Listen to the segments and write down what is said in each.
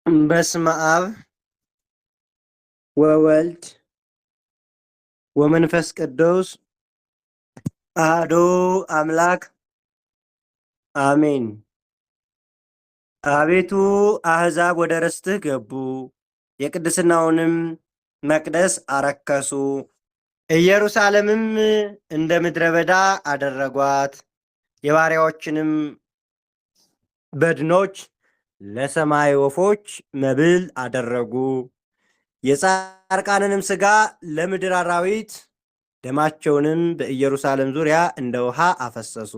በስመ አብ ወወልድ ወመንፈስ ቅዱስ አሐዱ አምላክ አሜን። አቤቱ አሕዛብ ወደ ርስትህ ገቡ፣ የቅድስናውንም መቅደስ አረከሱ። ኢየሩሳሌምም እንደ ምድረ በዳ አደረጓት። የባሪያዎችንም በድኖች ለሰማይ ወፎች መብል አደረጉ። የጻድቃንንም ሥጋ ለምድር አራዊት፣ ደማቸውንም በኢየሩሳሌም ዙሪያ እንደ ውሃ አፈሰሱ።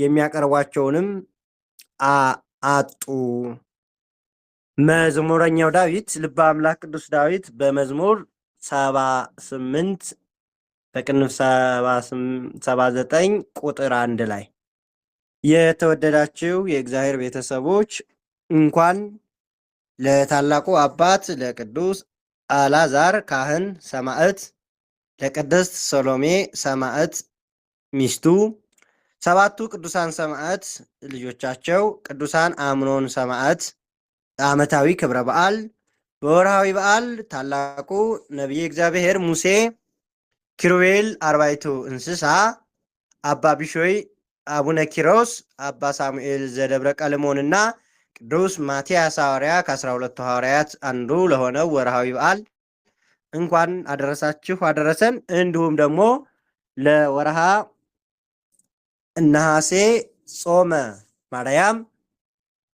የሚያቀርቧቸውንም አጡ። መዝሙረኛው ዳዊት ልበ አምላክ ቅዱስ ዳዊት በመዝሙር 78 በቅንፍ 79 ቁጥር 1 ላይ የተወደዳችሁ የእግዚአብሔር ቤተሰቦች እንኳን ለታላቁ አባት ለቅዱስ አልዓዛር ካህን ሰማዕት፣ ለቅድስት ሰሎሜ ሰማዕት ሚስቱ፣ ሰባቱ ቅዱሳን ሰማዕት ልጆቻቸው፣ ቅዱሳን አምኖን ሰማዕት ዓመታዊ ክብረ በዓል፣ በወርሃዊ በዓል ታላቁ ነቢየ እግዚአብሔር ሙሴ፣ ኪሩቤል አርባዕቱ እንስሳ፣ አባ ቢሾይ፣ አቡነ ኪሮስ፣ አባ ሳሙኤል ዘደብረ ቀልሞንና ቅዱስ ማትያስ ሐዋርያ ከ12ቱ ሐዋርያት አንዱ ለሆነው ወርሃዊ በዓል እንኳን አደረሳችሁ አደረሰን። እንዲሁም ደግሞ ለወርሃ ነሐሴ ጾመ ማርያም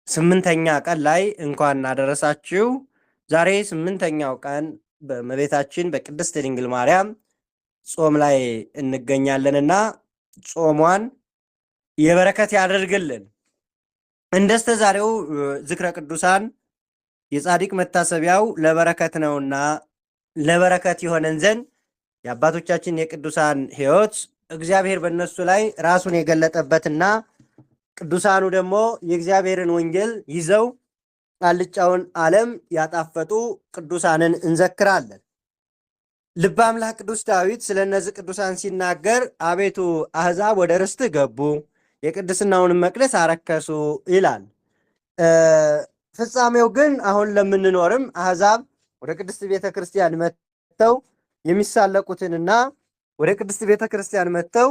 8ኛ ቀን ላይ እንኳን አደረሳችሁ። ዛሬ 8ኛው ቀን በእመቤታችን በቅድስት ድንግል ማርያም ጾም ላይ እንገኛለንና ጾሟን የበረከት ያደርግልን። እንደስተ ዛሬው ዝክረ ቅዱሳን የጻድቅ መታሰቢያው ለበረከት ነውና ለበረከት የሆነን ዘንድ የአባቶቻችን የቅዱሳን ሕይወት እግዚአብሔር በእነሱ ላይ ራሱን የገለጠበትና ቅዱሳኑ ደግሞ የእግዚአብሔርን ወንጌል ይዘው አልጫውን ዓለም ያጣፈጡ ቅዱሳንን እንዘክራለን። ልበ አምላክ ቅዱስ ዳዊት ስለ እነዚህ ቅዱሳን ሲናገር አቤቱ አሕዛብ ወደ ርስትህ ገቡ፣ የቅድስናውንም መቅደስ አረከሱ ይላል። ፍጻሜው ግን አሁን ለምንኖርም አሕዛብ ወደ ቅድስት ቤተ ክርስቲያን መጥተው የሚሳለቁትንና ወደ ቅድስት ቤተ ክርስቲያን መጥተው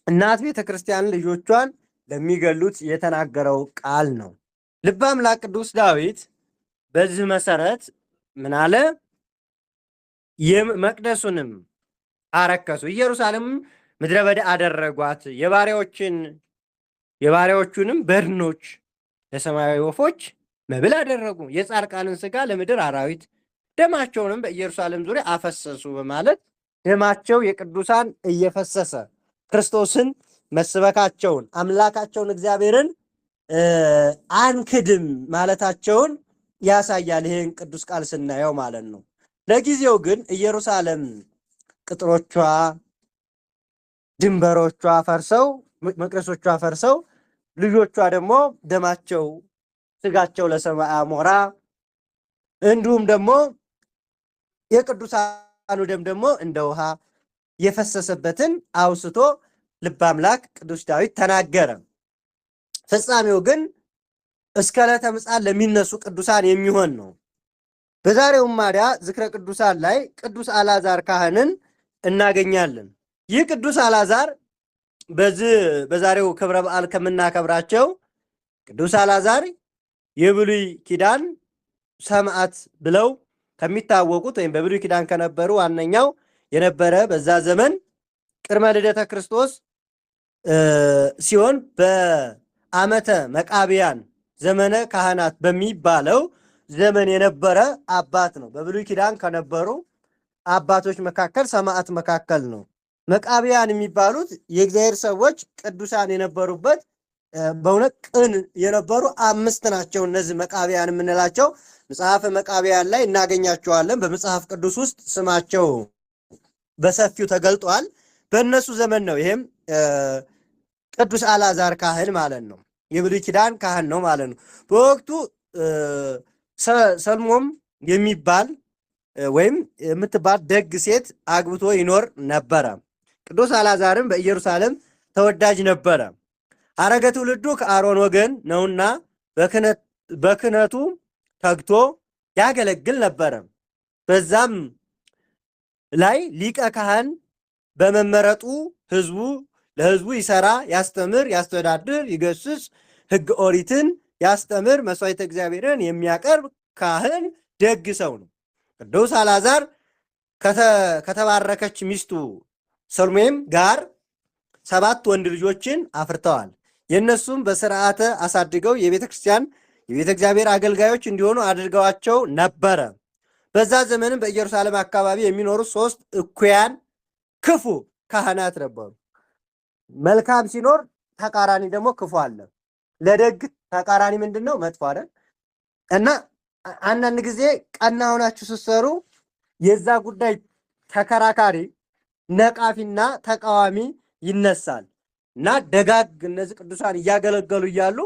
እናት ቤተ ክርስቲያን ልጆቿን ለሚገሉት የተናገረው ቃል ነው። ልበ አምላክ ቅዱስ ዳዊት በዚህ መሰረት ምን አለ? መቅደሱንም አረከሱ፣ ኢየሩሳሌም ምድረ በዳ አደረጓት፣ የባሪያዎቹንም በድኖች ለሰማያዊ ወፎች መብል አደረጉ፣ የጻድቃንን ሥጋ ለምድር አራዊት፣ ደማቸውንም በኢየሩሳሌም ዙሪያ አፈሰሱ በማለት ደማቸው የቅዱሳን እየፈሰሰ ክርስቶስን መስበካቸውን አምላካቸውን እግዚአብሔርን አንክድም ማለታቸውን ያሳያል። ይህን ቅዱስ ቃል ስናየው ማለት ነው። ለጊዜው ግን ኢየሩሳሌም ቅጥሮቿ፣ ድንበሮቿ ፈርሰው መቅደሶቿ ፈርሰው ልጆቿ ደግሞ ደማቸው ሥጋቸው ለሰማይ አሞራ እንዲሁም ደግሞ የቅዱሳኑ ደም ደግሞ እንደ ውሃ የፈሰሰበትን አውስቶ ልበ አምላክ ቅዱስ ዳዊት ተናገረ። ፍጻሜው ግን እስከ ዕለተ ምጽአት ለሚነሱ ቅዱሳን የሚሆን ነው። በዛሬውም ማዲያ ዝክረ ቅዱሳን ላይ ቅዱስ አልዓዛር ካህንን እናገኛለን። ይህ ቅዱስ አልዓዛር በዛሬው ክብረ በዓል ከምናከብራቸው ቅዱስ አልዓዛር የብሉይ ኪዳን ሰማዕት ብለው ከሚታወቁት ወይም በብሉይ ኪዳን ከነበሩ ዋነኛው የነበረ በዛ ዘመን ቅድመ ልደተ ክርስቶስ ሲሆን በዓመተ መቃብያን ዘመነ ካህናት በሚባለው ዘመን የነበረ አባት ነው። በብሉይ ኪዳን ከነበሩ አባቶች መካከል ሰማዕት መካከል ነው። መቃብያን የሚባሉት የእግዚአብሔር ሰዎች ቅዱሳን የነበሩበት በእውነት ቅን የነበሩ 5 ናቸው። እነዚህ መቃብያን የምንላቸው መጽሐፈ መቃብያን ላይ እናገኛቸዋለን። በመጽሐፍ ቅዱስ ውስጥ ስማቸው በሰፊው ተገልጧል። በእነሱ ዘመን ነው። ይሄም ቅዱስ አልዓዛር ካህን ማለት ነው። የብሉይ ኪዳን ካህን ነው ማለት ነው። በወቅቱ ሰልሞም የሚባል ወይም የምትባል ደግ ሴት አግብቶ ይኖር ነበረ። ቅዱስ አልዓዛርም በኢየሩሳሌም ተወዳጅ ነበረ። ሐረገ ትውልዱ ከአሮን ወገን ነውና በክህነት በክህነቱ ተግቶ ያገለግል ነበረ። በዛም ላይ ሊቀ ካህን በመመረጡ ለህዝቡ ይሰራ፣ ያስተምር፣ ያስተዳድር፣ ይገስጽ፣ ሕገ ኦሪትን ያስተምር፣ መስዋዕተ እግዚአብሔርን የሚያቀርብ ካህን ደግ ሰው ነው። ቅዱስ አልዓዛር ከተባረከች ሚስቱ ሰሎሜም ጋር 7 ወንድ ልጆችን አፍርተዋል። የእነሱም በስርዓተ አሳድገው የቤተ እግዚአብሔር አገልጋዮች እንዲሆኑ አድርገዋቸው ነበረ። በዛ ዘመንም በኢየሩሳሌም አካባቢ የሚኖሩ 3 እኩያን ክፉ ካህናት ነበሩ። መልካም ሲኖር ተቃራኒ ደግሞ ክፉ አለ። ለደግ ተቃራኒ ምንድን ነው? መጥፎ አይደል? እና አንዳንድ ጊዜ ቀና ሆናችሁ ስትሰሩ የዛ ጉዳይ ተከራካሪ ነቃፊና ተቃዋሚ ይነሳል እና ደጋግ እነዚህ ቅዱሳን እያገለገሉ እያሉ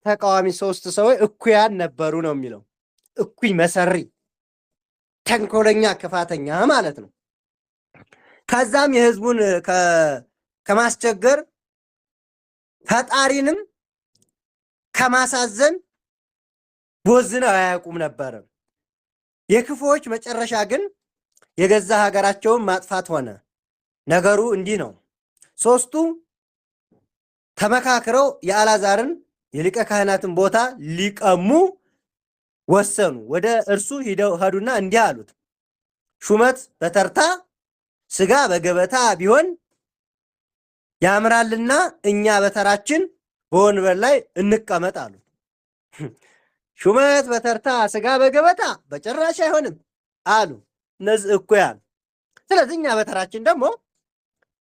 ተቃዋሚ 3 ሰዎች እኩያን ነበሩ ነው የሚለው። እኩይ መሰሪ፣ ተንኮለኛ፣ ክፋተኛ ማለት ነው። ከዛም የህዝቡን ከማስቸገር ፈጣሪንም ከማሳዘን ቦዝነው አያውቁም ነበረ። የክፉዎች መጨረሻ ግን የገዛ ሀገራቸውን ማጥፋት ሆነ። ነገሩ እንዲህ ነው። 3ቱ ተመካክረው የአልዓዛርን የሊቀ ካህናትን ቦታ ሊቀሙ ወሰኑ። ወደ እርሱ ሄዱና እንዲህ አሉት፣ ሹመት በተርታ ስጋ በገበታ ቢሆን ያምራልና እኛ በተራችን በወንበር ላይ እንቀመጥ አሉት። ሹመት በተርታ ስጋ በገበታ በጭራሽ አይሆንም አሉ እነዚህ እኩያን። ስለዚህ እኛ በተራችን ደግሞ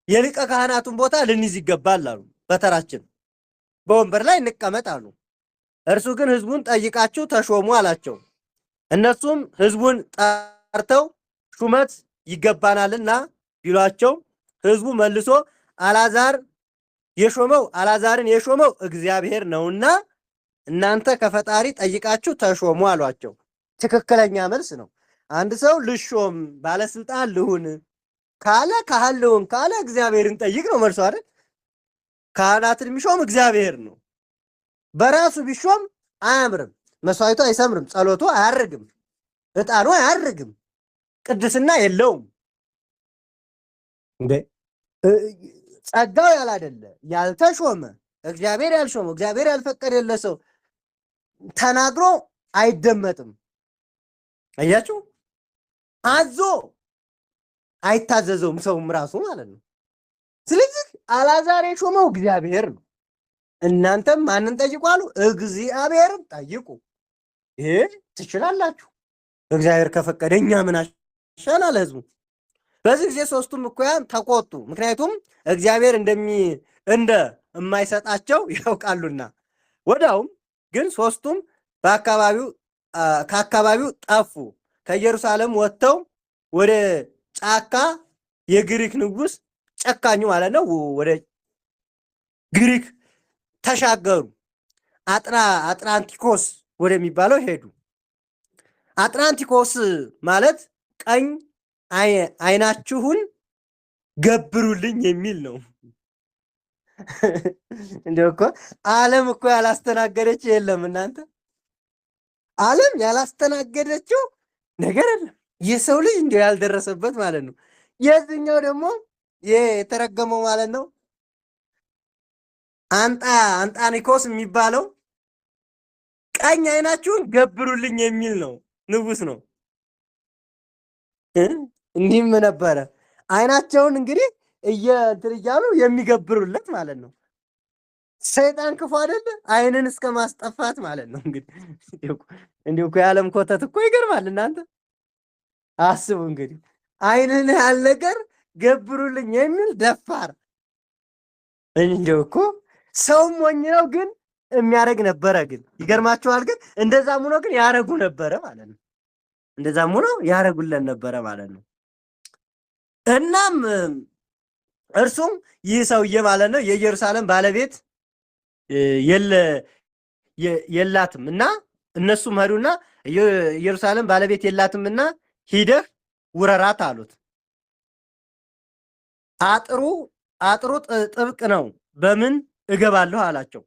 የሊቀ ካህናቱን ቦታ ልንይዝ ይገባል አሉ። በተራችን በወንበር ላይ እንቀመጥ አሉ። እርሱ ግን ህዝቡን ጠይቃችሁ ተሾሙ አላቸው። እነሱም ህዝቡን ጠርተው ሹመት ይገባናልና ቢሏቸው ህዝቡ መልሶ አልዓዛርን የሾመው እግዚአብሔር ነውና እናንተ ከፈጣሪ ጠይቃችሁ ተሾሙ አሏቸው። ትክክለኛ መልስ ነው። አንድ ሰው ልሾም ባለስልጣን ልሁን ካለ ካህን ልሁን ካለ እግዚአብሔርን ጠይቅ ነው መልሶ አይደል? ካህናትን የሚሾም እግዚአብሔር ነው። በራሱ ቢሾም አያምርም፣ መስዋዕቱ አይሰምርም፣ ጸሎቱ አያርግም፣ ዕጣኑ አያርግም፣ ቅድስና የለውም። እንዴ ጸጋው ያላደለ ያልተሾመ እግዚአብሔር ያልሾመው እግዚአብሔር ያልፈቀደለት ሰው ተናግሮ አይደመጥም። አያችሁ፣ አዞ አይታዘዘውም ሰውም ራሱ ማለት ነው። ስለዚህ አልዓዛር የሾመው እግዚአብሔር ነው። እናንተም ማንን ጠይቁ አሉ? እግዚአብሔርን ጠይቁ። ይሄ ትችላላችሁ። እግዚአብሔር ከፈቀደ እኛ ምን አሻናል ህዝቡ። በዚህ ጊዜ 3ቱም እኩያን ተቆጡ። ምክንያቱም እግዚአብሔር እንደማይሰጣቸው ያውቃሉና። ወዲያውም ግን 3ቱም ከአካባቢው ጠፉ። ከኢየሩሳሌም ወጥተው ወደ ጫካ የግሪክ ንጉሥ ጨካኙ ማለት ነው ወደ ግሪክ ተሻገሩ። አጥራንቲኮስ ወደሚባለው ሄዱ። አጥራንቲኮስ ማለት ቀኝ አይናችሁን ገብሩልኝ የሚል ነው። እንደው እኮ ዓለም እኮ ያላስተናገደች የለም እናንተ። ዓለም ያላስተናገደችው ነገር የለም። የሰው ልጅ እንደው ያልደረሰበት ማለት ነው። የዚህኛው ደግሞ የተረገመው ማለት ነው አንጣኒኮስ የሚባለው ቀኝ አይናችሁን ገብሩልኝ የሚል ነው። ንጉሥ ነው። እንዲህም ነበረ አይናቸውን እንግዲህ እንትን እያሉ የሚገብሩለት ማለት ነው። ሰይጣን ክፉ አይደለ? አይንን እስከ ማስጠፋት ማለት ነው። እንዲሁ እኮ የዓለም ኮተት እኮ ይገርማል እናንተ። አስቡ እንግዲህ አይንን ያህል ነገር ገብሩልኝ የሚል ደፋር። እንዲሁ እኮ ሰውም ሞኝ ነው ግን የሚያደርግ ነበረ። ግን ይገርማችኋል። ግን እንደዛም ሆኖ ግን ያደርጉ ነበረ ማለት ነው። እንደዛም ሆኖ ያደርጉለን ነበረ ማለት ነው። እናም እርሱም ይህ ሰውዬ ማለት ነው የኢየሩሳሌም ባለቤት የላትም እና እነሱም ሄዱና ኢየሩሳሌም ባለቤት የላትም እና ሂደህ ውረራት አሉት። አጥሩ ጥብቅ ነው፣ በምን እገባለሁ አላቸው።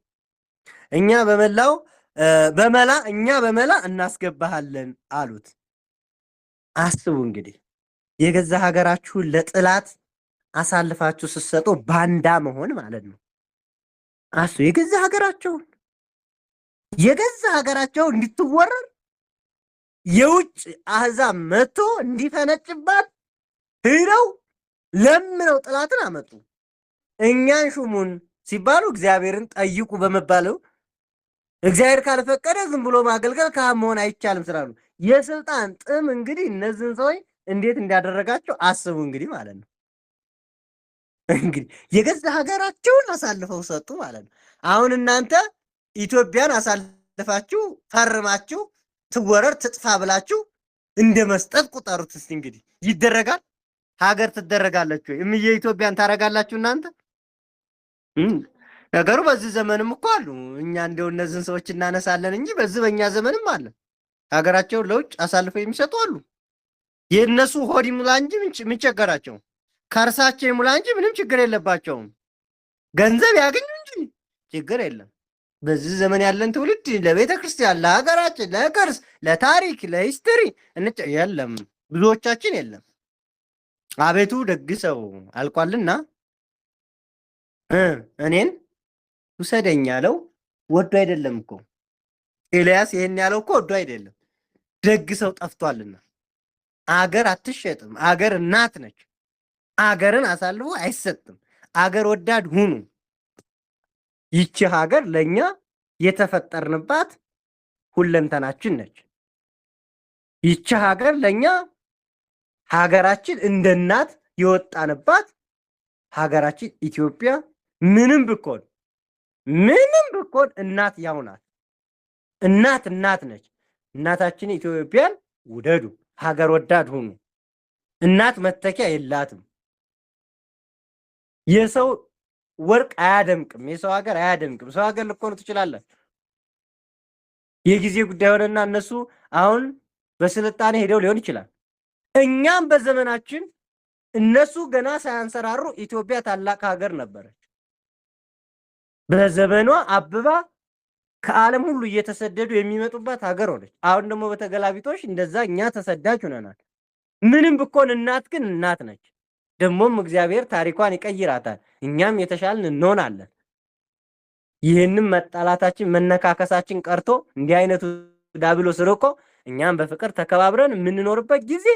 እኛ በመላው እኛ በመላ እናስገባሃለን አሉት። አስቡ እንግዲህ የገዛ ሀገራችሁን ለጥላት አሳልፋችሁ ስትሰጡ ባንዳ መሆን ማለት ነው። አስቡ የገዛ ሀገራቸው እንድትወረር የውጭ አህዛብ መጥቶ እንዲፈነጭባት ሄደው ለምነው ጥላትን አመጡ። እኛን ሹሙን ሲባሉ እግዚአብሔርን ጠይቁ በመባለው እግዚአብሔር ካልፈቀደ ዝም ብሎ ማገልገል ካህን መሆን አይቻልም ስላሉ የስልጣን ጥም እንግዲህ እነዚህን ሰዎች እንዴት እንዳደረጋቸው አስቡ እንግዲህ ማለት ነው። እንግዲህ የገዛ ሀገራቸውን አሳልፈው ሰጡ ማለት ነው። አሁን እናንተ ኢትዮጵያን አሳልፋችሁ ፈርማችሁ ትወረር ትጥፋ ብላችሁ እንደ መስጠት ቁጠሩት። እስቲ እንግዲህ ይደረጋል? ሀገር ትደረጋለች ወይ? እምዬ ኢትዮጵያን ታረጋላችሁ እናንተ? ነገሩ በዚህ ዘመንም እኮ አሉ። እኛ እንደው እነዚህን ሰዎች እናነሳለን እንጂ በዚህ በእኛ ዘመንም አለ። ሀገራቸውን ለውጭ አሳልፈው የሚሰጡ አሉ። የእነሱ ሆድ ይሙላ እንጂ ምን ቸገራቸው? ከእርሳቸው ይሙላ እንጂ ምንም ችግር የለባቸውም። ገንዘብ ያገኙ እንጂ ችግር የለም። በዚህ ዘመን ያለን ትውልድ ለቤተ ክርስቲያን፣ ለሀገራችን፣ ለቅርስ፣ ለታሪክ፣ ለሂስትሪ የለም፣ ብዙዎቻችን የለም። አቤቱ ደግ ሰው አልቋልና እኔን ውሰደኝ ያለው ወዶ አይደለም እኮ። ኤልያስ ይሄን ያለው እኮ ወዶ አይደለም፣ ደግ ሰው ጠፍቷልና። አገር አትሸጥም። አገር እናት ነች። አገርን አሳልፎ አይሰጥም። አገር ወዳድ ሁኑ። ይቺ ሀገር ለኛ የተፈጠርንባት ሁለንተናችን ነች። ይቺ ሀገር ለኛ ሀገራችን እንደ እናት የወጣንባት ሀገራችን ኢትዮጵያ ምንም ብኮን እናት ያው ናት። እናት ነች። እናታችን ኢትዮጵያን ውደዱ፣ ሀገር ወዳድ ሁኑ። እናት መተኪያ የላትም። የሰው ወርቅ አያደምቅም፣ የሰው ሀገር አያደምቅም። ሰው ሀገር ልኮኑ ትችላለህ። የጊዜ ጉዳይ ሆነና እነሱ አሁን በስልጣኔ ሄደው ሊሆን ይችላል። እኛም በዘመናችን እነሱ ገና ሳያንሰራሩ ኢትዮጵያ ታላቅ ሀገር ነበረች። በዘመኗ አብባ ከዓለም ሁሉ እየተሰደዱ የሚመጡባት ሀገር ሆነች። አሁን ደግሞ በተገላቢጦሽ እንደዛ እኛ ተሰዳጅ ሆነናል። ምንም ብኮን እናት ግን እናት ነች። ደግሞም እግዚአብሔር ታሪኳን ይቀይራታል። እኛም የተሻልን እንሆናለን። ይህንም መጣላታችን መነካከሳችን ቀርቶ እንዲህ አይነቱ ዳብሎስ ርቆ እኛም በፍቅር ተከባብረን የምንኖርበት ጊዜ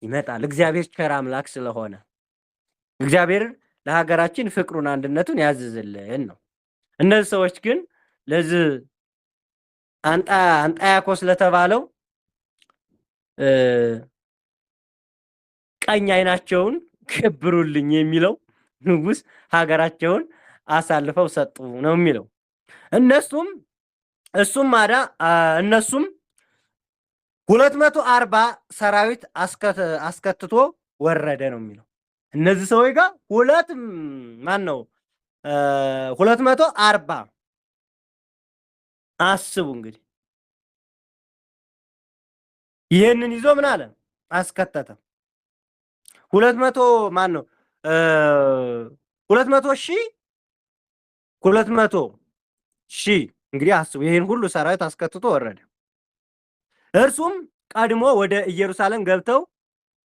ይመጣል። እግዚአብሔር ቸር አምላክ ስለሆነ እግዚአብሔር ለሀገራችን ፍቅሩን አንድነቱን ያዝዝልን ነው። እነዚህ ሰዎች ግን ለዚህ አንጣያኮስ ለተባለው ቀኝ አይናቸውን ከብሩልኝ የሚለው ንጉስ ሀገራቸውን አሳልፈው ሰጡ ነው የሚለው። እነሱም 240 ሰራዊት አስከትቶ ወረደ ነው የሚለው። እነዚህ ሰዎች ጋር 240 አስቡ እንግዲህ። ይህንን ይዞ ምን አለ አስከተተ። 200 ሺህ እንግዲህ አስቡ። ይህን ሁሉ ሰራዊት አስከትቶ ወረደ። እርሱም ቀድሞ ወደ ኢየሩሳሌም ገብተው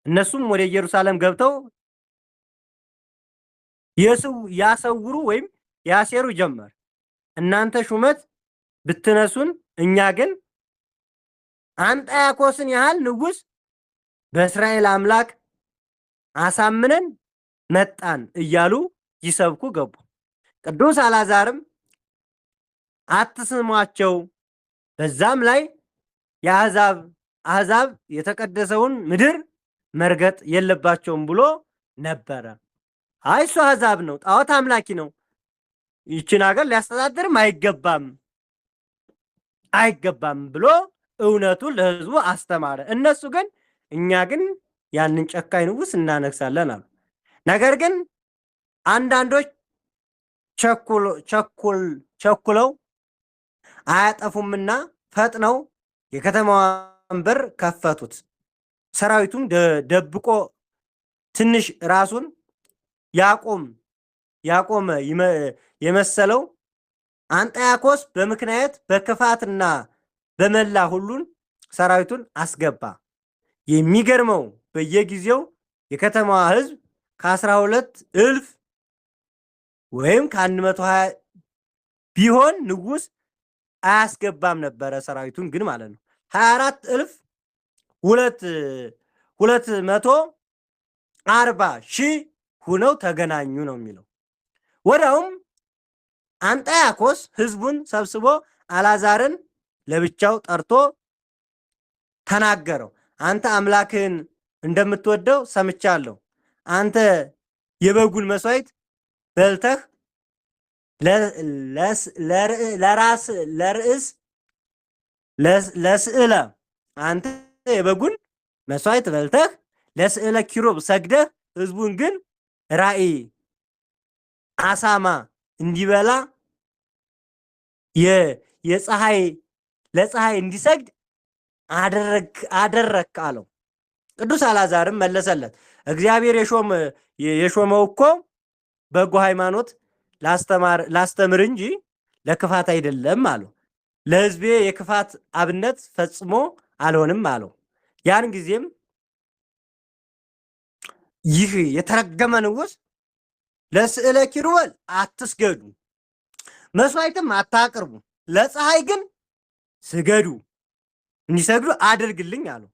እነሱም ወደ ኢየሩሳሌም ገብተው ያሰውሩ ወይም ያሴሩ ጀመር። እናንተ ሹመት ብትነሱን፣ እኛ ግን አንጣያኮስን ያህል ንጉስ በእስራኤል አምላክ አሳምነን መጣን እያሉ ይሰብኩ ገቡ። ቅዱስ አልዓዛርም አትስሟቸው፣ በዛም ላይ አሕዛብ የተቀደሰውን ምድር መርገጥ የለባቸውም ብሎ ነበረ። አይ እሱ አሕዛብ ነው፣ ጣዖት አምላኪ ነው፣ ይችን ሀገር ሊያስተዳድርም አይገባም ብሎ እውነቱን ለሕዝቡ አስተማረ። እነሱ ግን እኛ ግን ያንን ጨካኝ ንጉስ እናነግሳለን አሉ። ነገር ግን አንዳንዶች ቸኩለው አያጠፉምና ፈጥነው የከተማዋን በር ከፈቱት። ሰራዊቱም ደብቆ ትንሽ ራሱን ያቆመ የመሰለው አንጣያኮስ በምክንያት በክፋትና በመላ ሁሉን ሰራዊቱን አስገባ። የሚገርመው በየጊዜው የከተማዋ ሕዝብ ከ12,000 ወይም ከ120 ቢሆን ንጉሥ አያስገባም ነበረ። ሰራዊቱን ግን ማለት ነው 24,240 ሁነው ተገናኙ ነው የሚለው። ወዲያውም አንጣያኮስ ሕዝቡን ሰብስቦ አልዓዛርን ለብቻው ጠርቶ ተናገረው። አንተ አምላክህን እንደምትወደው ሰምቻለሁ። አንተ የበጉን መስዋዕት በልተህ ለስዕለ አንተ የበጉን መስዋዕት በልተህ ለስዕለ ኪሩብ ሰግደህ ሕዝቡን ግን ራእይ አሳማ እንዲበላ ለፀሐይ እንዲሰግድ አደረክ አለው። ቅዱስ አልዓዛርም መለሰለት፣ እግዚአብሔር የሾመው እኮ በጎ ሃይማኖት ላስተምር እንጂ ለክፋት አይደለም አለው። ለሕዝቤ የክፋት አብነት ፈጽሞ አልሆንም አለው። ያን ጊዜም ይህ የተረገመ ንጉሥ ለስዕለ ኪሩቤል አትስገዱ፣ መስዋዕትም አታቅርቡ፣ ለፀሐይ ግን ስገዱ፣ እንዲሰግዱ አድርግልኝ አለው።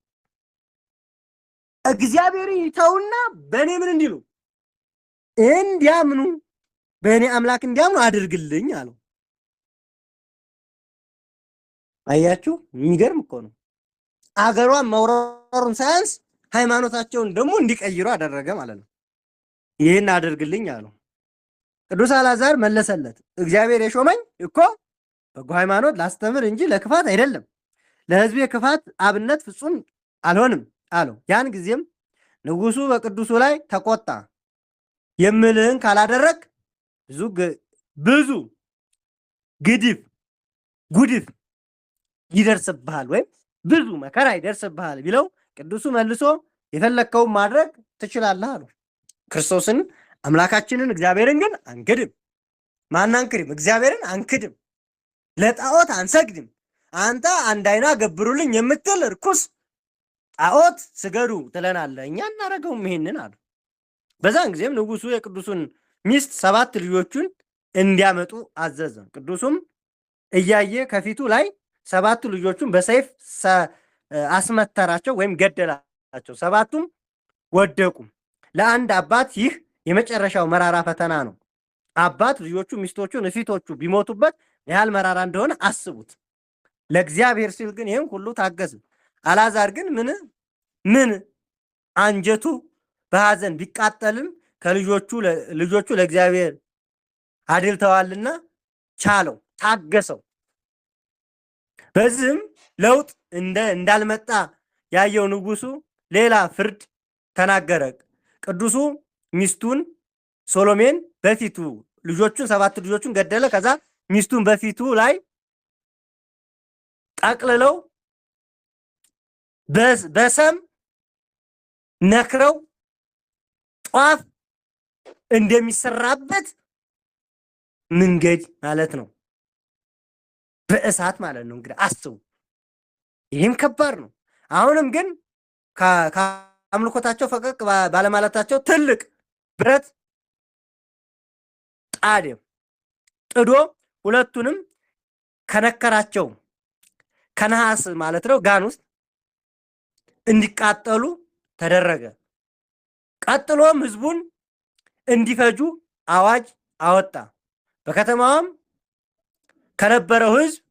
እግዚአብሔርን ይተውና በእኔ ምን እንዲሉ እንዲያምኑ በእኔ አምላክ እንዲያምኑ አድርግልኝ አለው። አያችሁ፣ የሚገርም እኮ ነው። አገሯን መውረሩን ሳያንስ ሃይማኖታቸውን ደግሞ እንዲቀይሩ አደረገ ማለት ነው። ይህን አድርግልኝ አለው። ቅዱስ አልዓዛር መለሰለት፣ እግዚአብሔር የሾመኝ እኮ በጎ ሃይማኖት ላስተምር እንጂ ለክፋት አይደለም፣ ለሕዝቤ ክፋት አብነት ፍጹም አልሆንም አለው። ያን ጊዜም ንጉሡ በቅዱሱ ላይ ተቆጣ። የምልህን ካላደረግ ብዙ ጉድፍ ይደርስብሃል ወይም ብዙ መከራ ይደርስብሃል ቢለው፣ ቅዱሱ መልሶ የፈለግከውን ማድረግ ትችላለህ አለው። ክርስቶስን አምላካችንን እግዚአብሔርን ግን አንክድም። ማን አንክድም? እግዚአብሔርን አንክድም። ለጣዖት አንሰግድም። አንተ አንድ አይና ገብሩልኝ የምትል እርኩስ ጣዖት ስገዱ ትለናለህ፣ እኛ እናደርገውም ይሄንን አሉ። በዛን ጊዜም ንጉሡ የቅዱሱን ሚስት 7 ልጆቹን እንዲያመጡ አዘዘ። ቅዱሱም እያየ ከፊቱ ላይ 7 ልጆቹን በሰይፍ አስመተራቸው ወይም ገደላቸው። 7ቱም ወደቁ። ለአንድ አባት ይህ የመጨረሻው መራራ ፈተና ነው። አባት ልጆቹ ሚስቶቹን እፊቶቹ ቢሞቱበት ያህል መራራ እንደሆነ አስቡት። ለእግዚአብሔር ሲል ግን ይህን ሁሉ ታገዝ። አልዓዛር ግን ምን አንጀቱ በሐዘን ቢቃጠልም ልጆቹ ለእግዚአብሔር አድልተዋልና ቻለው፣ ታገሰው። በዚህም ለውጥ እንዳልመጣ ያየው ንጉሡ ሌላ ፍርድ ተናገረ። ቅዱሱ ሚስቱን ሶሎሜን በፊቱ ልጆቹን 7 ልጆቹን ገደለ። ከዛ ሚስቱን በፊቱ ላይ ጠቅልለው በሰም ነክረው ጧፍ እንደሚሰራበት መንገድ ማለት ነው፣ በእሳት ማለት ነው። እንግዲህ አስቡ፣ ይህም ከባድ ነው። አሁንም ግን ከአምልኮታቸው ፈቀቅ ባለማለታቸው ትልቅ ብረት ጥዶ ሁለቱንም ከነከራቸው ከነሐስ ማለት ነው ጋን ውስጥ እንዲቃጠሉ ተደረገ። ቀጥሎም ሕዝቡን እንዲፈጁ አዋጅ አወጣ። በከተማዋም ከነበረው ሕዝብ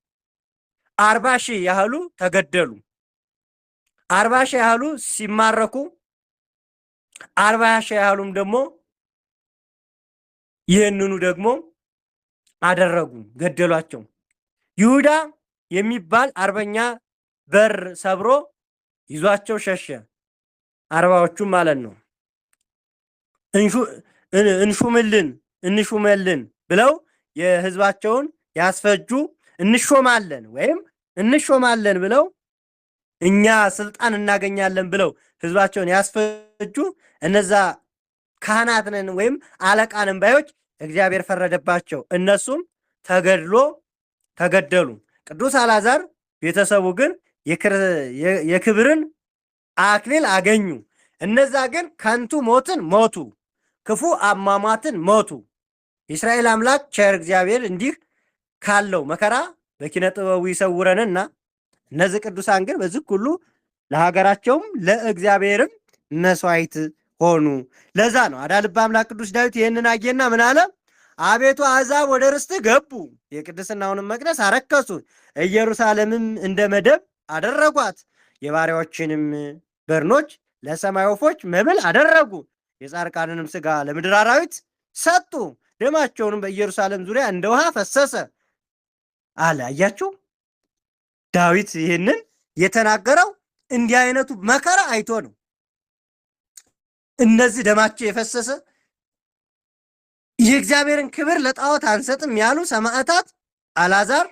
40,000 ያህሉ ተገደሉ። 40,000 ያህሉ ሲማረኩ 40,000 ያህሉም ደግሞ ይህንኑ ደግሞ አደረጉ፣ ገደሏቸው። ይሁዳ የሚባል አርበኛ በር ሰብሮ ይዟቸው ሸሸ። 40ዎቹም ማለት ነው። እንሹምልን ብለው የህዝባቸውን ያስፈጁ እንሾማለን ብለው እኛ ስልጣን እናገኛለን ብለው ህዝባቸውን ያስፈጁ እነዛ ካህናት ነን ወይም አለቃ ነን ባዮች እግዚአብሔር ፈረደባቸው። እነሱም ተገደሉ። ቅዱስ አልዓዛር ቤተሰቡ ግን የክብርን አክሊል አገኙ። እነዛ ግን ከንቱ ሞትን ሞቱ፣ ክፉ አሟሟትን ሞቱ። የእስራኤል አምላክ ቸር እግዚአብሔር እንዲህ ካለው መከራ በኪነ ጥበቡ ይሰውረንና እነዚህ ቅዱሳን ግን በዚህ ሁሉ ለሀገራቸውም ለእግዚአብሔርም መስዋዕት ሆኑ። ለዛ ነው አዳልባ አምላክ ቅዱስ ዳዊት ይህንን አየና ምን አለ? አቤቱ አሕዛብ ወደ ርስትህ ገቡ፣ የቅድስናውንም መቅደስ አረከሱ፣ ኢየሩሳሌምም እንደ መደብ አደረጓት፣ የባሪያዎችንም በርኖች ለሰማይ ወፎች መብል አደረጉ፣ የጻድቃንንም ሥጋ ለምድር አራዊት ሰጡ፣ ደማቸውንም በኢየሩሳሌም ዙሪያ እንደ ውሃ ፈሰሰ አለ። አያችሁ፣ ዳዊት ይህንን የተናገረው እንዲህ አይነቱ መከራ አይቶ ነው። እነዚህ ደማቸው የፈሰሰ የእግዚአብሔርን ክብር ለጣዖት አንሰጥም ያሉ ሰማዕታት አልዓዛር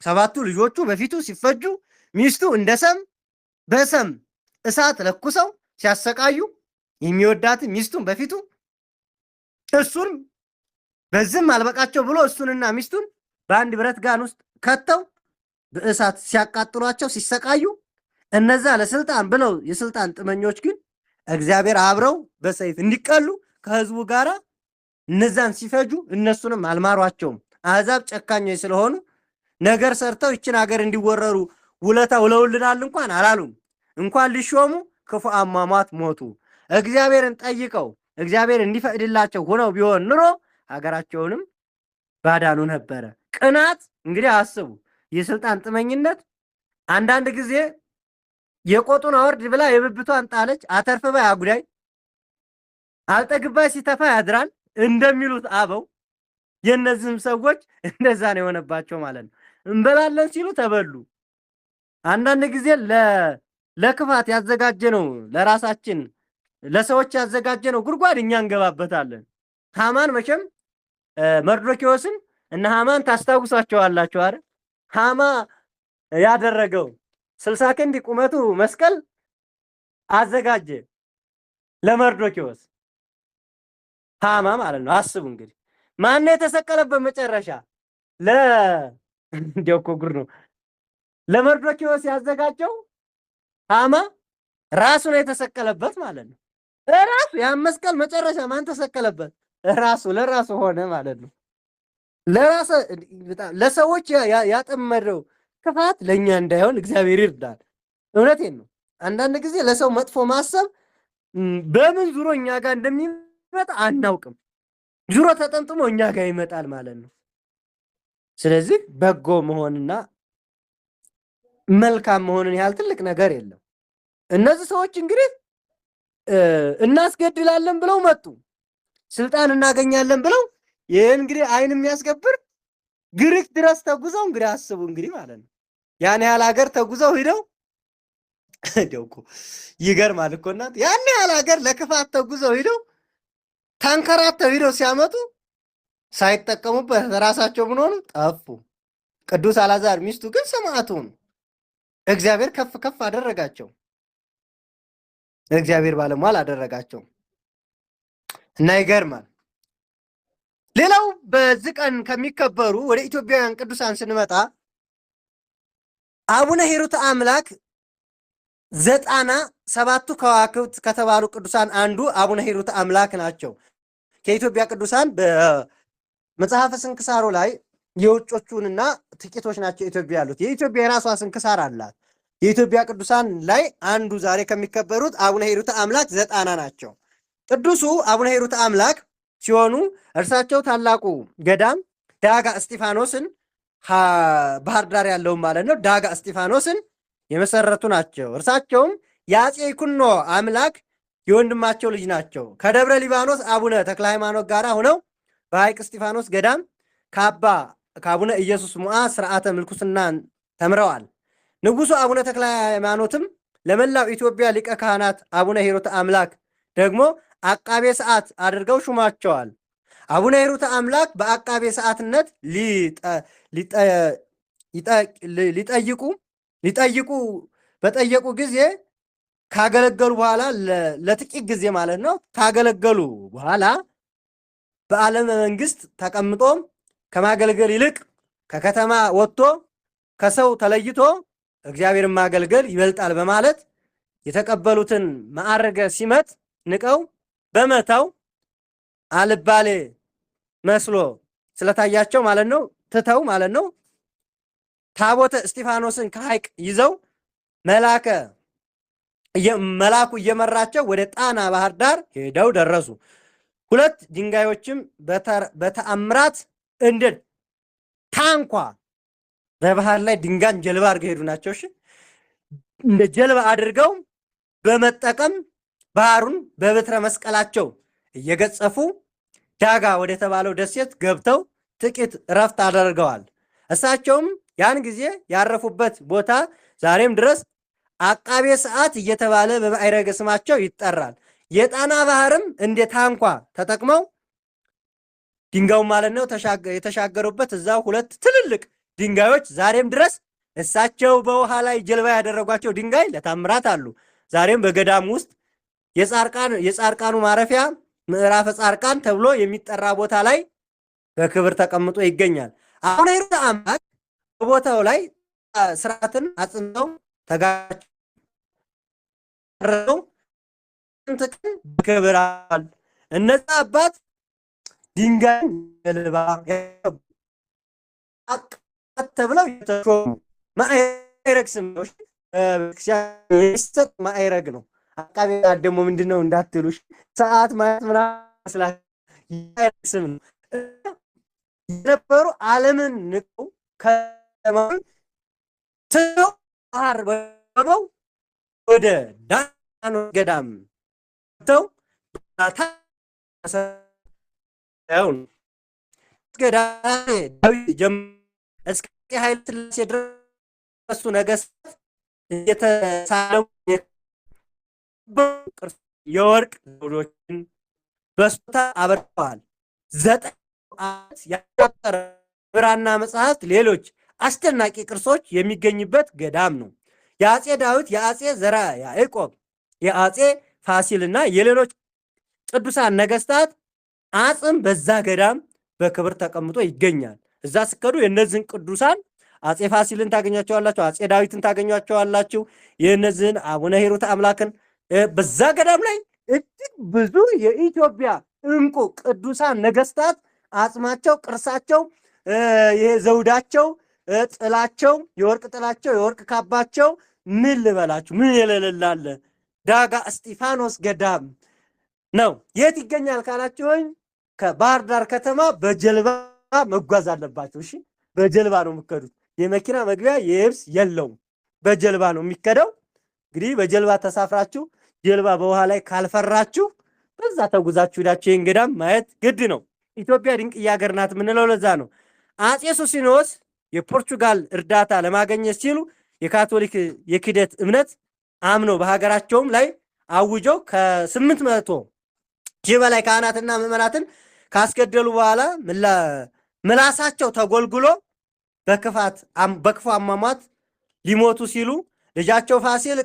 7ቱ ልጆቹ በፊቱ ሲፈጁ፣ ሚስቱ እንደ ሰም በሰም እሳት ለኩሰው ሲያሰቃዩ፣ የሚወዳት ሚስቱን በፊቱ እሱን በዝም አልበቃቸው ብሎ እሱንና ሚስቱን በአንድ ብረት ጋን ውስጥ ከተው በእሳት ሲያቃጥሏቸው ሲሰቃዩ፣ እነዛ ለስልጣን ብለው የስልጣን ጥመኞች ግን እግዚአብሔር አብረው በሰይፍ እንዲቀሉ ከህዝቡ ጋር እነዛን ሲፈጁ እነሱንም አልማሯቸውም። አሕዛብ ጨካኞች ስለሆኑ ነገር ሰርተው ይችን ሀገር እንዲወረሩ ውለታ ውለውልናል እንኳን አላሉም። እንኳን ሊሾሙ ክፉ አሟሟት ሞቱ። እግዚአብሔርን ጠይቀው እግዚአብሔር እንዲፈቅድላቸው ሆነው ቢሆን ኑሮ ሀገራቸውንም ባዳኑ ነበረ። ቅናት እንግዲህ አስቡ፣ የስልጣን ጥመኝነት። አንዳንድ ጊዜ የቆጡን አወርድ ብላ የብብቷን ጣለች፣ አተርፍባይ አጉዳይ፣ አልጠግባይ ሲተፋ ያድራል እንደሚሉት አበው የእነዚህም ሰዎች እንደዛ ነው የሆነባቸው ማለት ነው። እንበላለን ሲሉ ተበሉ። አንዳንድ ጊዜ ለክፋት ያዘጋጀነው ለራሳችን ለሰዎች ያዘጋጀነው ጉድጓድ እኛ እንገባበታለን። ሃማን መቼም መርዶኪዎስን እና ሃማን ታስታውሳቸዋላችሁ አይደል? ሃማ ያደረገው 60 ክንድ ቁመቱ መስቀል አዘጋጀ ለመርዶኪዎስ፣ ሃማ ማለት ነው። አስቡ እንግዲህ ማን የተሰቀለበት መጨረሻ እንዲያው እኮ ጉድ ነው። ለመርዶኪዎስ ያዘጋጀው ሃማ ራሱ ነው የተሰቀለበት ማለት ነው። ራሱ ያ መስቀል መጨረሻ ማን ተሰቀለበት? ራሱ ለራሱ ሆነ ማለት ነው። ለሰዎች ያጠመደው ክፋት ለእኛ እንዳይሆን እግዚአብሔር ይርዳል። እውነቴን ነው። አንዳንድ ጊዜ ለሰው መጥፎ ማሰብ በምን ዙሮ እኛ ጋር እንደሚመጣ አናውቅም። ዙሮ ተጠምጥሞ እኛ ጋር ይመጣል ማለት ነው። ስለዚህ በጎ መሆንና መልካም መሆንን ያህል ትልቅ ነገር የለም። እነዚህ ሰዎች እንግዲህ እናስገድላለን ብለው መጡ፣ ስልጣን እናገኛለን ብለው ይህን እንግዲህ አይን የሚያስገብር ግሪክ ድረስ ተጉዘው እንግዲህ አስቡ እንግዲህ ማለት ነው። ያን ያህል ሀገር ተጉዘው ሂደው እንደው እኮ ይገርማል እኮ እናት፣ ያን ያህል ሀገር ለክፋት ተጉዘው ሂደው ታንከራተው ሂደው ሲያመጡ ሳይጠቀሙበት ራሳቸው ምን ሆኑ? ጠፉ። ቅዱስ አልዓዛር ሚስቱ ግን ሰማዕት ሆኑ። እግዚአብሔር ከፍ ከፍ አደረጋቸው። እግዚአብሔር ባለሟል አደረጋቸው እና ይገርማል። ሌላው በዚህ ቀን ከሚከበሩ ወደ ኢትዮጵያውያን ቅዱሳን ስንመጣ አቡነ ሂሩት አምላክ 97ቱ ከዋክብት ከተባሉ ቅዱሳን አንዱ አቡነ ሂሩት አምላክ ናቸው። ከኢትዮጵያ ቅዱሳን በመጽሐፈ ስንክሳሩ ላይ የውጮቹንና ጥቂቶች ናቸው ኢትዮጵያ ያሉት። የኢትዮጵያ የራሷ ስንክሳር አላት። የኢትዮጵያ ቅዱሳን ላይ አንዱ ዛሬ ከሚከበሩት አቡነ ሂሩት አምላክ 90 ናቸው። ቅዱሱ አቡነ ሂሩት አምላክ ሲሆኑ እርሳቸው ታላቁ ገዳም ዳጋ እስጢፋኖስን ባህር ዳር ያለው ማለት ነው፣ ዳጋ እስጢፋኖስን የመሰረቱ ናቸው። እርሳቸውም የአፄ ይኩኖ አምላክ የወንድማቸው ልጅ ናቸው። ከደብረ ሊባኖስ አቡነ ተክለ ሃይማኖት ጋር ሆነው በሐይቅ እስጢፋኖስ ገዳም ከአቡነ ኢየሱስ ሞዓ ስርዓተ ምልኩስናን ተምረዋል። ንጉሱ አቡነ ተክለ ሃይማኖትም ለመላው ኢትዮጵያ ሊቀ ካህናት አቡነ ሂሩት አምላክ ደግሞ አቃቤ ሰዓት አድርገው ሹማቸዋል። አቡነ ሂሩት አምላክ በአቃቤ ሰዓትነት በጠየቁ ጊዜ ካገለገሉ በኋላ ለጥቂት ጊዜ ማለት ነው ካገለገሉ በኋላ በዓለም መንግስት ተቀምጦ ከማገልገል ይልቅ ከከተማ ወጥቶ ከሰው ተለይቶ እግዚአብሔርን ማገልገል ይበልጣል በማለት የተቀበሉትን ማዕረገ ሲመት ንቀው በመታው አልባሌ መስሎ ስለታያቸው ማለት ነው ትተው ማለት ነው ታቦተ እስጢፋኖስን ከሐይቅ ይዘው መላኩ እየመራቸው ወደ ጣና ባህር ዳር ሄደው ደረሱ። ሁለት ድንጋዮችም በተአምራት እንደ ታንኳ በባህር ላይ ድንጋን ጀልባ አድርገው ሄዱ ናቸው። እሺ እንደ ጀልባ አድርገው በመጠቀም ባህሩን በበትረ መስቀላቸው እየገጸፉ ዳጋ ወደ ተባለው ደሴት ገብተው ጥቂት ረፍት አደርገዋል። እሳቸውም ያን ጊዜ ያረፉበት ቦታ ዛሬም ድረስ አቃቤ ሰዓት እየተባለ በማዕረገ ስማቸው ይጠራል። የጣና ባህርም እንደ ታንኳ ተጠቅመው ድንጋዩ ማለት ነው የተሻገሩበት እዛው ሁለት ትልልቅ ድንጋዮች ዛሬም ድረስ እሳቸው በውሃ ላይ ጀልባ ያደረጓቸው ድንጋይ ለታምራት አሉ። ዛሬም በገዳም ውስጥ የጻርቃኑ ማረፊያ ምዕራፈ ጻርቃን ተብሎ የሚጠራ ቦታ ላይ በክብር ተቀምጦ ይገኛል። አሁን ሄሮት አምላክ በቦታው ላይ ስርዓትን አጽንተው ተጋረው እንትከን በክብራል። እነዛ አባት ድንጋይ ጀልባ ተብለው የተሾሙ ማዕረግ ስም ነው። የሚሰጥ ማዕረግ ነው። አቃቤ ደግሞ ምንድነው እንዳትሉሽ ሰዓት ማለት ምናምን ስም ነው። የነበሩ ዓለምን ንቀው ከማን ተው ባህር በበው ወደ ዳኖ ገዳም ተው ገዳም ዳዊት እስከ ኃይለ ሥላሴ ድረስ ነገሥታት እየተሳለው የወርቅ ዘውዶችን በስጦታ አበርክተዋል። 9 ዓመት ያጠረ ብራና መጽሐፍት፣ ሌሎች አስደናቂ ቅርሶች የሚገኝበት ገዳም ነው። የአጼ ዳዊት፣ የአጼ ዘርዓ ያዕቆብ፣ የአጼ ፋሲልና የሌሎች ቅዱሳን ነገሥታት አጽም በዛ ገዳም በክብር ተቀምጦ ይገኛል። እዛ ስከዱ የእነዚህን ቅዱሳን አጼ ፋሲልን ታገኛቸዋላችሁ፣ አጼ ዳዊትን ታገኟቸዋላችሁ። የእነዚህን አቡነ ሂሩት አምላክን በዛ ገዳም ላይ እጅግ ብዙ የኢትዮጵያ እንቁ ቅዱሳን ነገሥታት አጽማቸው፣ ቅርሳቸው፣ የዘውዳቸው፣ ጥላቸው፣ የወርቅ ጥላቸው፣ የወርቅ ካባቸው ምን ልበላችሁ ምን የሌላለ ዳጋ እስጢፋኖስ ገዳም ነው። የት ይገኛል ካላችሁኝ ከባህር ዳር ከተማ በጀልባ መጓዝ አለባችሁ። እሺ በጀልባ ነው የምትከዱት። የመኪና መግቢያ የየብስ የለውም። በጀልባ ነው የሚከደው። እንግዲህ በጀልባ ተሳፍራችሁ ጀልባ በውሃ ላይ ካልፈራችሁ በዛ ተጉዛችሁ ሄዳችሁ ይህን ገዳም ማየት ግድ ነው። ኢትዮጵያ ድንቅዬ ሀገር ናት የምንለው ለዛ ነው። አጼ ሱሲኖስ የፖርቹጋል እርዳታ ለማግኘት ሲሉ የካቶሊክ የክደት እምነት አምነው በሀገራቸውም ላይ አውጀው ከ800 ሺህ በላይ ካህናትና ምዕመናትን ካስገደሉ በኋላ ምላሳቸው ተጎልጉሎ በክፉ አሟሟት ሊሞቱ ሲሉ ልጃቸው ፋሲል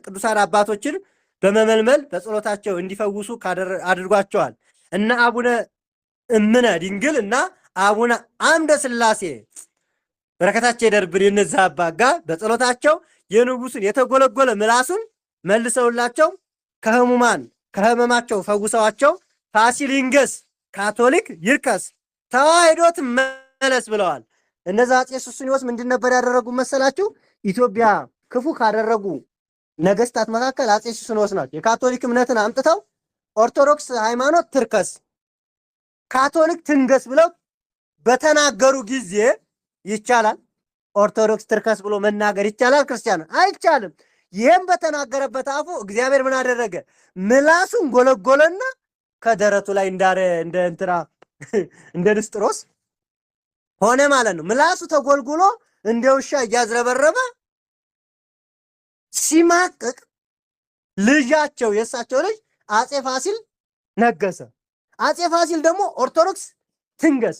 ቅዱሳን አባቶችን በመመልመል በጸሎታቸው እንዲፈውሱ አድርጓቸዋል። እና አቡነ እምነ ድንግል እና አቡነ አምደ ሥላሴ በረከታቸው ይደርብን። የነዛ አባጋ በጸሎታቸው የንጉሱን የተጎለጎለ ምላሱን መልሰውላቸው ከህመማቸው ፈውሰዋቸው ፋሲል ይንገስ፣ ካቶሊክ ይርከስ፣ ተዋሕዶ ትመለስ ብለዋል። እነዛ አጼ ሱስንዮስ ምንድን ነበር ያደረጉ መሰላችሁ? ኢትዮጵያ ክፉ ካደረጉ ነገስታት መካከል አጼ ሱስንዮስ ናቸው። የካቶሊክ እምነትን አምጥተው ኦርቶዶክስ ሃይማኖት ትርከስ፣ ካቶሊክ ትንገስ ብለው በተናገሩ ጊዜ ይቻላል? ኦርቶዶክስ ትርከስ ብሎ መናገር ይቻላል? ክርስቲያን አይቻልም። ይህም በተናገረበት አፉ እግዚአብሔር ምን አደረገ? ምላሱን ጎለጎለና ከደረቱ ላይ እንደ ንስጥሮስ ሆነ ማለት ነው። ምላሱ ተጎልጉሎ እንደ ውሻ እያዝረበረበ ሲማቅቅ ልጃቸው የእሳቸው ልጅ አጼ ፋሲል ነገሰ። አጼ ፋሲል ደግሞ ኦርቶዶክስ ትንገስ።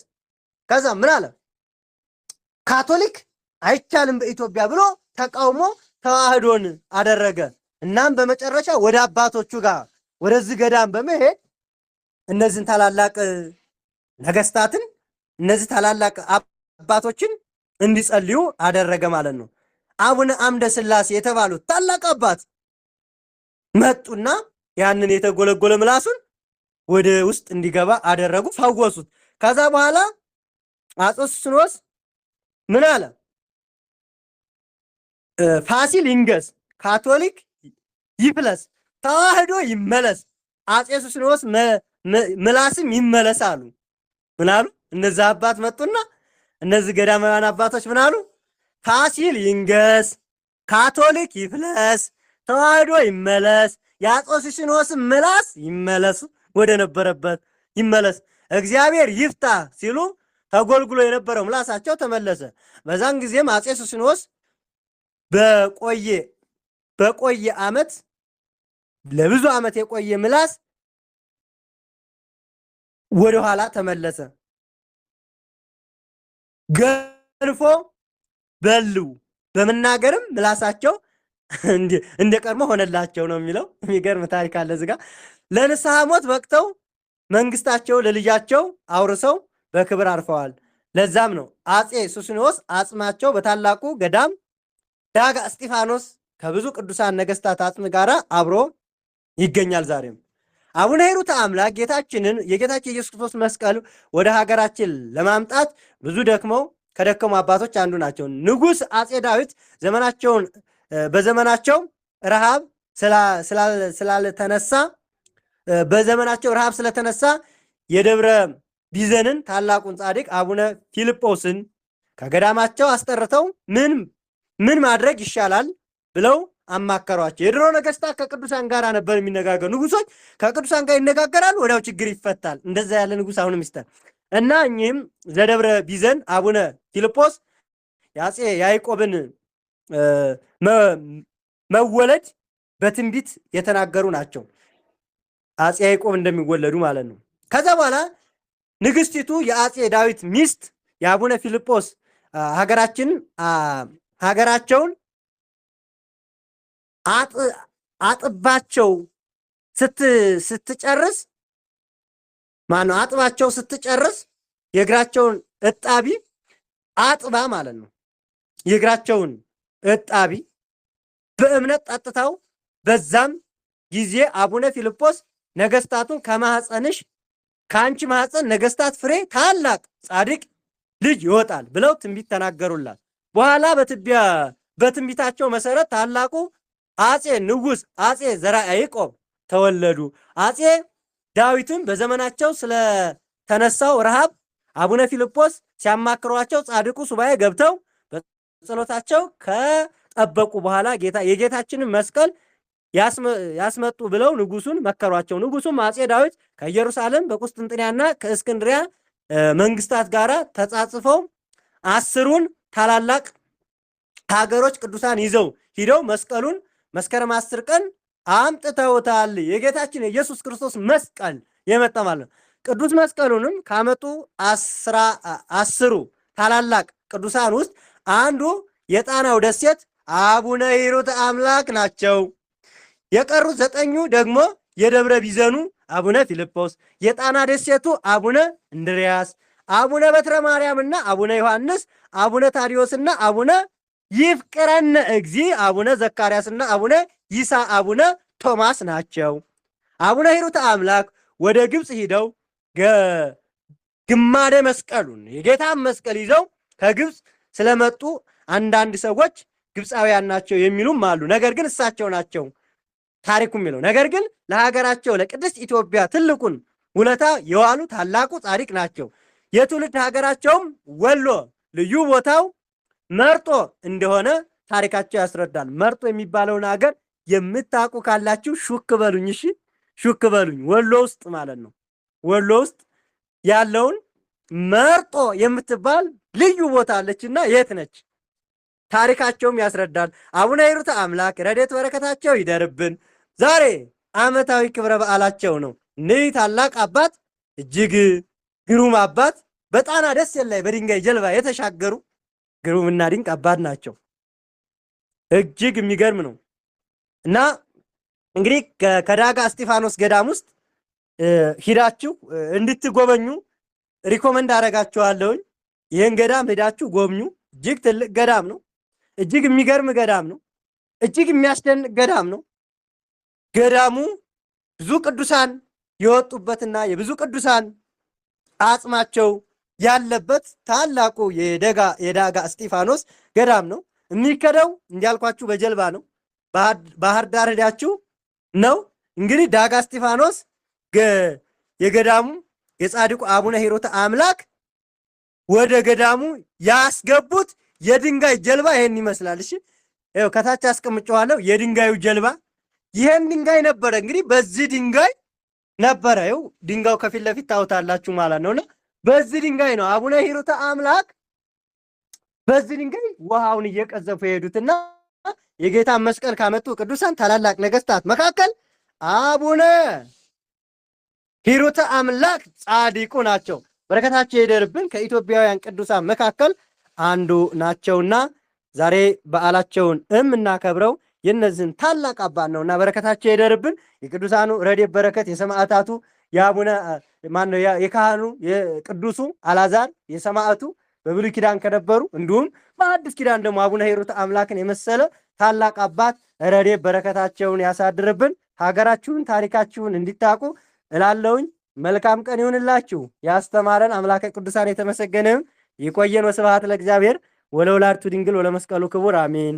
ከዛ ምን አለ? ካቶሊክ አይቻልም በኢትዮጵያ ብሎ ተቃውሞ ተዋህዶን አደረገ። እናም በመጨረሻ ወደ አባቶቹ ጋር ወደዚህ ገዳም በመሄድ እነዚህን ታላላቅ ነገስታትን እነዚህ ታላላቅ አባቶችን እንዲጸልዩ አደረገ ማለት ነው። አቡነ አምደ ሥላሴ የተባሉት ታላቅ አባት መጡና ያንን የተጎለጎለ ምላሱን ወደ ውስጥ እንዲገባ አደረጉ፣ ፈወሱት። ከዛ በኋላ አፄ ሱስንዮስ ምን አለ? ፋሲል ይንገስ፣ ካቶሊክ ይፍለስ፣ ተዋህዶ ይመለስ፣ አፄ ሱስንዮስ ምላስም ይመለስ አሉ። ምን አሉ? እነዚህ አባት መጡና እነዚህ ገዳማውያን አባቶች ምን አሉ? ፋሲል ይንገስ፣ ካቶሊክ ይፍለስ፣ ተዋህዶ ይመለስ፣ የአፄ ሱስንዮስ ምላስ ይመለስ፣ ወደ ነበረበት ይመለስ፣ እግዚአብሔር ይፍታ ሲሉ ተጎልግሎ የነበረው ምላሳቸው ተመለሰ። በዛን ጊዜም አፄ ሱስንዮስ በቆየ ዓመት ለብዙ ዓመት የቆየ ምላስ ወደ ኋላ ተመለሰ። ገንፎ በሉ በመናገርም ምላሳቸው እንደ ቀድሞ ሆነላቸው ነው የሚለው። የሚገርም ታሪክ አለ እዚህ ጋር። ለንስሐ ሞት በቅተው መንግስታቸው ለልጃቸው አውርሰው በክብር አርፈዋል። ለዛም ነው አፄ ሱስንዮስ አጽማቸው በታላቁ ገዳም ዳጋ እስጢፋኖስ ከብዙ ቅዱሳን ነገስታት አጽም ጋር አብሮ ይገኛል ዛሬም። አቡነ ሂሩተ አምላክ የጌታችን ኢየሱስ ክርስቶስ መስቀል ወደ ሀገራችን ለማምጣት ብዙ ከደከሙ አባቶች አንዱ ናቸው። ንጉሥ አፄ ዳዊት በዘመናቸው ረሃብ ስለተነሳ የደብረ ቢዘንን ታላቁን ጻድቅ አቡነ ፊልጶስን ከገዳማቸው አስጠርተው ምን ማድረግ ይሻላል ብለው አማከሯቸው። የድሮ ነገስታት ከቅዱሳን ጋር ነበር የሚነጋገሩ። ንጉሶች ከቅዱሳን ጋር ይነጋገራሉ፣ ወዲያው ችግር ይፈታል። እንደዛ ያለ ንጉስ አሁንም ይስታል እና እኚህም ዘደብረ ቢዘን አቡነ ፊልጶስ የአፄ ያዕቆብን መወለድ በትንቢት የተናገሩ ናቸው። አፄ ያዕቆብ እንደሚወለዱ ማለት ነው። ከዛ በኋላ ንግስቲቱ የአፄ ዳዊት ሚስት የአቡነ ፊልጶስ ሀገራቸውን አጥባቸው ስትጨርስ አጥባቸው ስትጨርስ የእግራቸውን እጣቢ አጥባ ማለት ነው። የእግራቸውን እጣቢ በእምነት ጠጥተው በዛም ጊዜ አቡነ ፊልጶስ ነገስታቱን ከአንቺ ማህፀን ነገስታት ፍሬ ታላቅ ጻድቅ ልጅ ይወጣል ብለው ትንቢት ተናገሩላት። በኋላ በትንቢታቸው መሰረት ታላቁ ንጉሥ አፄ ዘርዓ ያዕቆብ ተወለዱ። አፄ ዳዊትም በዘመናቸው ስለተነሳው ረሃብ አቡነ ፊልጶስ ሲያማክሯቸው ጻድቁ ሱባኤ ገብተው በጸሎታቸው ከጠበቁ በኋላ የጌታችንን መስቀል ያስመጡ ብለው ንጉሱን መከሯቸው። ንጉሱም አፄ ዳዊት ከኢየሩሳሌም በቁስጥንጥንያና ከእስክንድሪያ መንግስታት ጋር ተጻጽፈው 10ሩን ታላላቅ ሀገሮች ቅዱሳን ይዘው ሂደው መስቀሉን መስከረም 10 ቀን አምጥተውታል። የጌታችን የኢየሱስ ክርስቶስ መስቀል የመጣ ማለት ነው። ቅዱስ መስቀሉንም ካመጡ 10ሩ ታላላቅ ቅዱሳን ውስጥ አንዱ የጣናው ደሴት አቡነ ሂሩተ አምላክ ናቸው። የቀሩት 9ኙ ደግሞ የደብረ ቢዘኑ አቡነ ፊልጶስ፣ የጣና ደሴቱ አቡነ እንድርያስ፣ አቡነ በትረ ማርያምና አቡነ ዮሐንስ፣ አቡነ ታዲዮስና አቡነ ይፍቅረነ እግዚ፣ አቡነ ዘካርያስና አቡነ ይሳ፣ አቡነ ቶማስ ናቸው። አቡነ ሂሩተ አምላክ ወደ ግብፅ ሂደው ግማደ መስቀሉን የጌታን መስቀል ይዘው ከግብፅ ስለመጡ አንዳንድ ሰዎች ግብፃውያን ናቸው የሚሉም አሉ። ነገር ግን እሳቸው ናቸው ታሪኩ የሚለው። ነገር ግን ለሀገራቸው ለቅድስት ኢትዮጵያ ትልቁን ውለታ የዋሉ ታላቁ ጻድቅ ናቸው። የትውልድ ሀገራቸውም ወሎ ልዩ ቦታው መርጦ እንደሆነ ታሪካቸው ያስረዳል። መርጦ የሚባለውን ሀገር የምታውቁ ካላችሁ ሹክ በሉኝ። እሺ ሹክ በሉኝ። ወሎ ውስጥ ማለት ነው። ወሎ ውስጥ ያለውን መርጦ የምትባል ልዩ ቦታ አለችና የት ነች? ታሪካቸውም ያስረዳል። አቡነ ሂሩተ አምላክ ረድኤት በረከታቸው ይደርብን። ዛሬ ዓመታዊ ክብረ በዓላቸው ነው። እኒህ ታላቅ አባት እጅግ ግሩም አባት በጣና ደሴት ላይ በድንጋይ ጀልባ የተሻገሩ ግሩምና ድንቅ አባት ናቸው። እጅግ የሚገርም ነው እና እንግዲህ ከዳጋ እስጢፋኖስ ገዳም ውስጥ ሂዳችሁ እንድትጎበኙ ሪኮመንድ አደርጋችኋለሁኝ። ይህን ገዳም ሄዳችሁ ጎብኙ። እጅግ ትልቅ ገዳም ነው። እጅግ የሚገርም ገዳም ነው። እጅግ የሚያስደንቅ ገዳም ነው። ገዳሙ ብዙ ቅዱሳን የወጡበትና የብዙ ቅዱሳን አጽማቸው ያለበት ታላቁ የዳጋ እስጢፋኖስ ገዳም ነው። የሚከደው እንዲያልኳችሁ በጀልባ ነው። ባህር ዳር ሄዳችሁ ነው። እንግዲህ ዳጋ እስጢፋኖስ የገዳሙ የጻድቁ አቡነ ሂሩተ አምላክ ወደ ገዳሙ ያስገቡት የድንጋይ ጀልባ ይሄን ይመስላል። እሺ ይኸው ከታች አስቀምጨዋለሁ። የድንጋዩ ጀልባ ይሄን ድንጋይ ነበረ። እንግዲህ በዚህ ድንጋይ ነበረ። ይኸው ድንጋዩ ከፊት ለፊት ታውታላችሁ ማለት ነውና በዚህ ድንጋይ ነው አቡነ ሂሩተ አምላክ በዚህ ድንጋይ ውሃውን እየቀዘፉ የሄዱትና የጌታ መስቀል ካመጡ ቅዱሳን ታላላቅ ነገስታት መካከል አቡነ ሂሩተ አምላክ ጻድቁ ናቸው። በረከታቸው ይደርብን። ከኢትዮጵያውያን ቅዱሳን መካከል አንዱ ናቸውና ዛሬ በዓላቸውን የምናከብረው የነዚህን ታላቅ አባት ነውና በረከታቸው ይደርብን። የቅዱሳኑ ረድኤት በረከት የሰማዕታቱ የአቡነ ማነው የካህኑ የቅዱሱ አልዓዛር የሰማዕቱ በብሉይ ኪዳን ከነበሩ እንዲሁም በአዲስ ኪዳን ደግሞ አቡነ ሂሩተ አምላክን የመሰለ ታላቅ አባት ረድኤት በረከታቸውን ያሳድርብን። ሀገራችሁን ታሪካችሁን እንዲታቁ እላለሁኝ። መልካም ቀን ይሁንላችሁ። ያስተማረን አምላከ ቅዱሳን የተመሰገነ ይሁን። ይቆየን። ወስብሐት ለእግዚአብሔር ወለወላዲቱ ድንግል ወለመስቀሉ ክቡር አሜን።